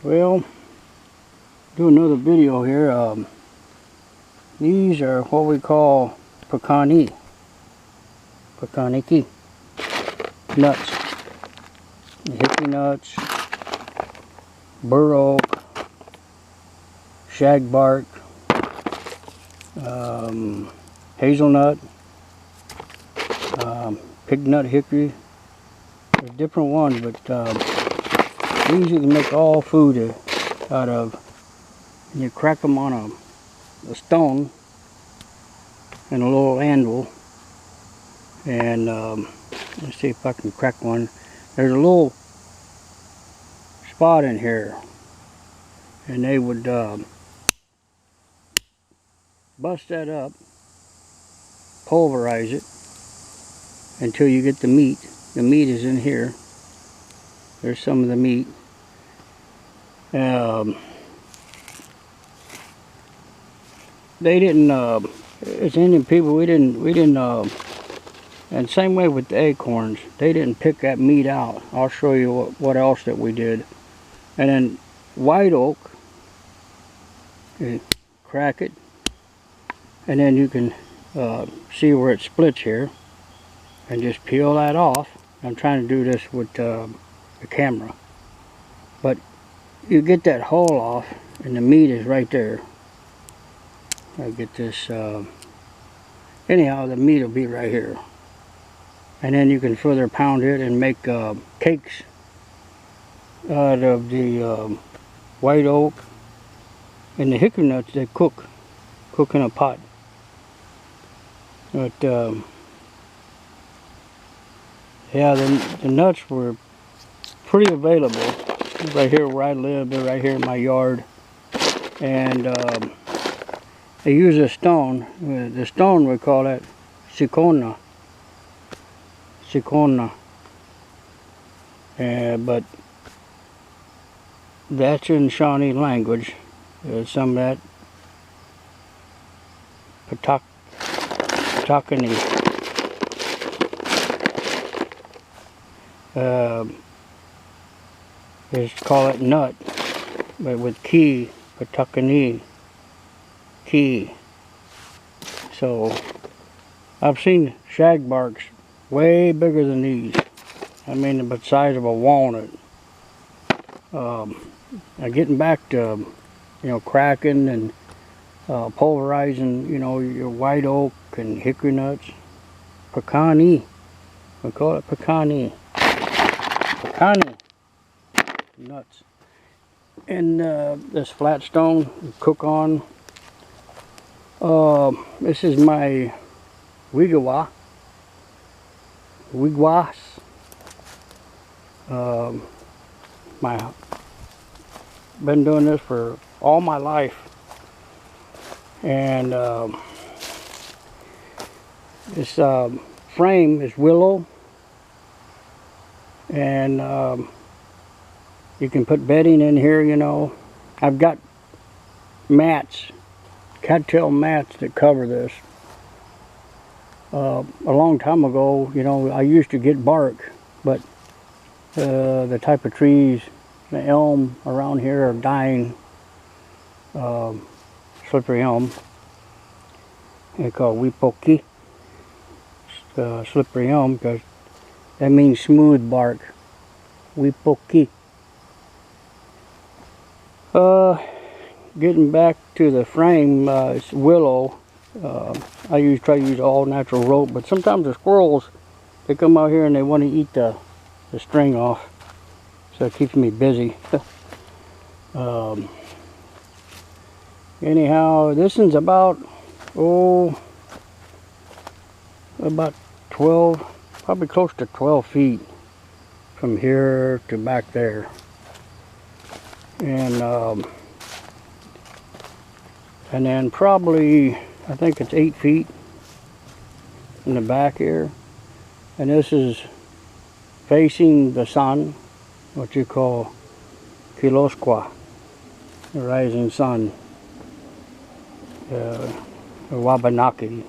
Well, do another video here. These are what we call pecaniki nuts, hickory nuts, bur oak, shagbark, hazelnut, pig nut hickory. There's different ones, but these you can make all food out of. And you crack them on a stone and a little anvil, and let's see if I can crack one. There's a little spot in here, and they would bust that up, pulverize it until you get the meat. The meat is in here. There's some of the meat. They didn't, as Indian people, we didn't, and same way with the acorns, they didn't pick that meat out. I'll show you what else that we did. And then white oak, you crack it, and then you can see where it splits here, and just peel that off. I'm trying to do this with the camera, but you get that hull off, and the meat is right there. I get this, anyhow, the meat will be right here. And then you can further pound it and make cakes out of the white oak. And the hickory nuts, they cook in a pot. But yeah, the nuts were pretty available right here where I live. They're right here in my yard. And they use a stone. The stone, we call it sikona. But that's in Shawnee language. Some of that patakani. They call it nut, but with key, patakani. Key. So I've seen shagbarks way bigger than these. I mean, the size of a walnut. Getting back to cracking and pulverizing your white oak and hickory nuts. Pecani. We call it pecani nuts. And this flat stone you cook on. This is my wigwas. Been doing this for all my life, and this frame is willow, and you can put bedding in here. I've got mats, cattail mats that cover this. A long time ago, I used to get bark, but the type of trees, the elm around here are dying. Slippery elm. They call wiikiwa slippery elm because that means smooth bark. Wiikiwa. Getting back to the frame, it's willow. I try to use all natural rope, but sometimes the squirrels, they come out here and they want to eat the string off, so it keeps me busy. Anyhow, this one's about 12, probably close to 12 feet from here to back there. And then probably, I think it's 8 feet in the back here. And this is facing the sun, what you call kiloskwa, the rising sun, Wabanaki.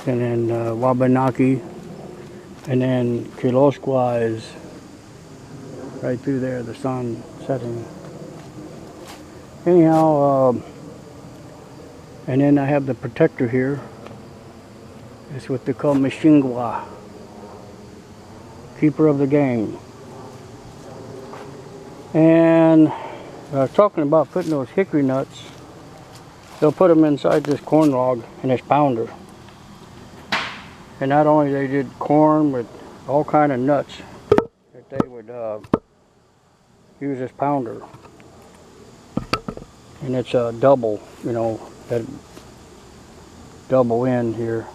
And then Wabanaki, and then Kiloskwa is right through there, the sun setting. Anyhow, and then I have the protector here. It's what they call wiekiewa, keeper of the game. And I was talking about putting those hickory nuts. They'll put them inside this corn log and this pounder. And not only they did corn, but all kind of nuts that they would use this pounder. And it's a double, you know, that double end here.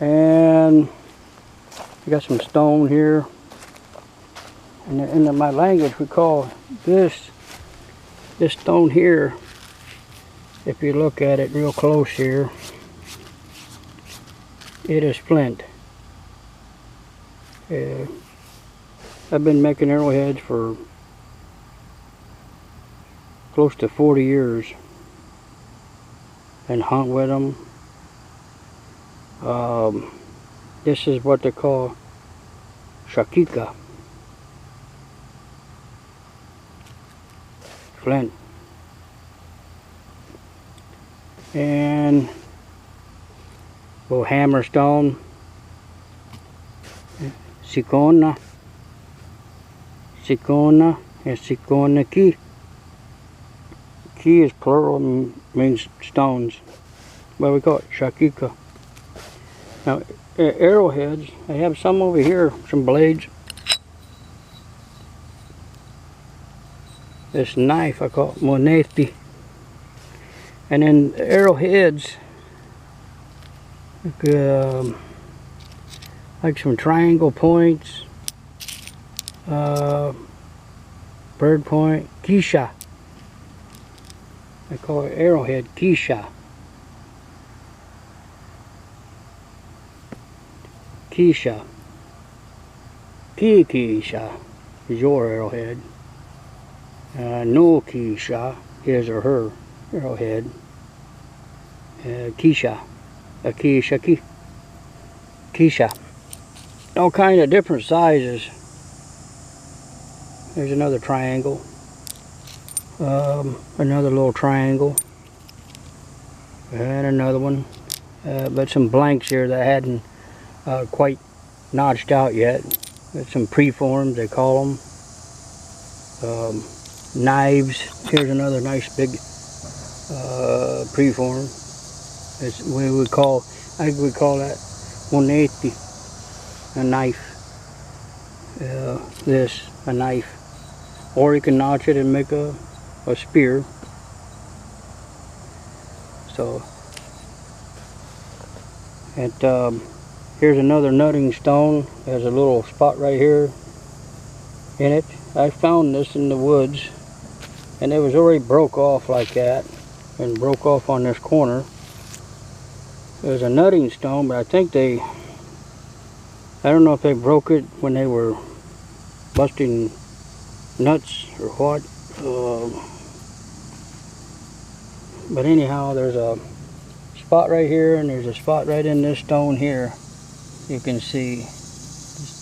And you got some stone here. And in my language we call this stone here, if you look at it real close here, it is flint. I've been making arrowheads for close to 40 years and hunt with them. This is what they call shakika, flint. And little hammerstone, sikona, and sikona ki. Ki is plural and means stones, but we call it shakika. Now, arrowheads, I have some over here, some blades. This knife, I call it moneti. And then arrowheads, like some triangle points, bird point, kiisa. I call it arrowhead kiisa. Kiisa. Kiisa is your arrowhead. No kiisa, his or her arrowhead. Kiisa. Kiisa. All kind of different sizes. There's another triangle. Another little triangle. And another one. But some blanks here that I hadn't quite notched out yet. There's some preforms, they call them. Knives. Here's another nice big preform. It's, we would call, I think we call that moneti, a knife. This, a knife. Or you can notch it and make a spear. So, here's another nutting stone. There's a little spot right here in it. I found this in the woods, and it was already broke off like that, and broke off on this corner. It was a nutting stone, but I think I don't know if they broke it when they were busting nuts or what. But anyhow, there's a spot right here, and there's a spot right in this stone here. You can see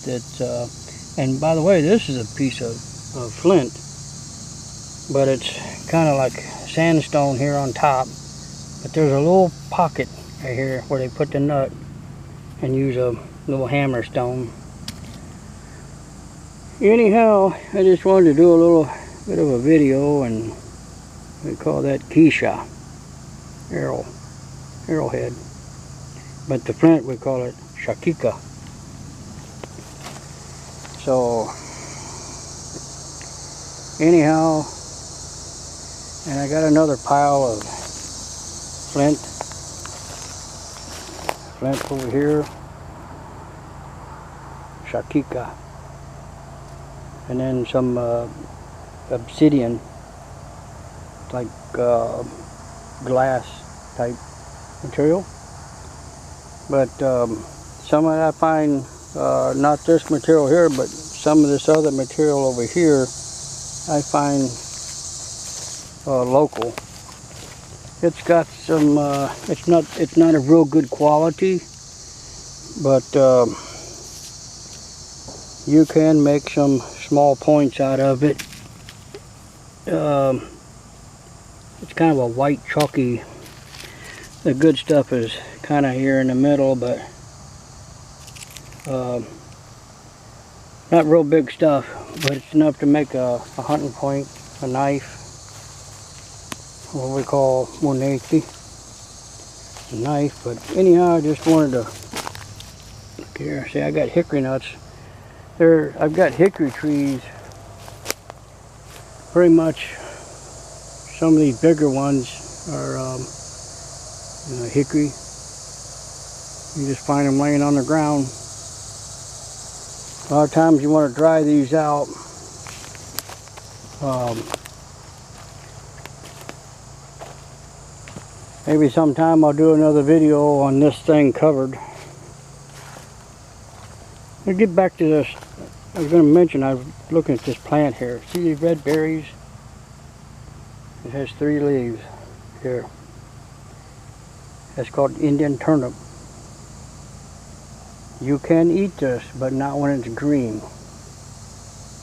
that. And by the way, this is a piece of flint, but it's kind of like sandstone here on top. But there's a little pocket right here where they put the nut and use a little hammer stone. Anyhow, I just wanted to do a little bit of a video, and we call that kiisa, arrowhead. But the flint, we call it shakika. So, anyhow, and I got another pile of flint over here, shakika, and then some obsidian, like glass type material. But some of that I find, not this material here, but some of this other material over here, I find local. It's got some, it's not a real good quality, but you can make some small points out of it. It's kind of a white chalky. The good stuff is kind of here in the middle, but not real big stuff, but it's enough to make a hunting point, a knife, what we call moneki, a knife. But anyhow, I just wanted to look here. See, I got hickory nuts there. I've got hickory trees, pretty much. Some of these bigger ones are hickory. You just find them laying on the ground. A lot of times you want to dry these out. Maybe sometime I'll do another video on this thing covered. I'll get back to this. I was going to mention, I was looking at this plant here. See these red berries? It has 3 leaves here. That's called Indian turnip. You can eat this, but not when it's green.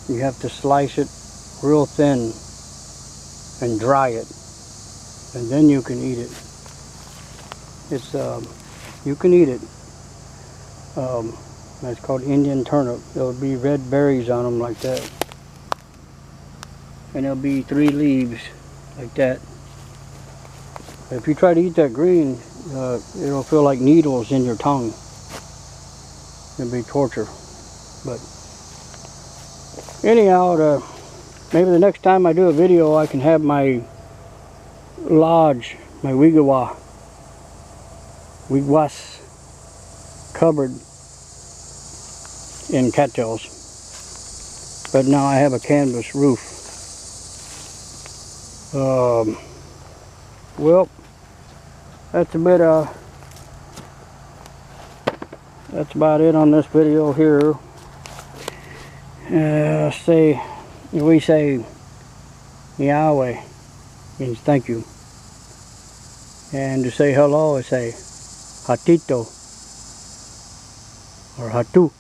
You have to slice it real thin and dry it, and then you can eat it. It's you can eat it. That's called Indian turnip. There'll be red berries on them like that, and there'll be 3 leaves like that. If you try to eat that green, it'll feel like needles in your tongue. It'll be torture. But anyhow, maybe the next time I do a video, I can have my lodge, my wigwas covered in cattails. But now I have a canvas roof. Well, that's about it on this video here. We say Yahweh means thank you, and to say hello I say hatito or hatu.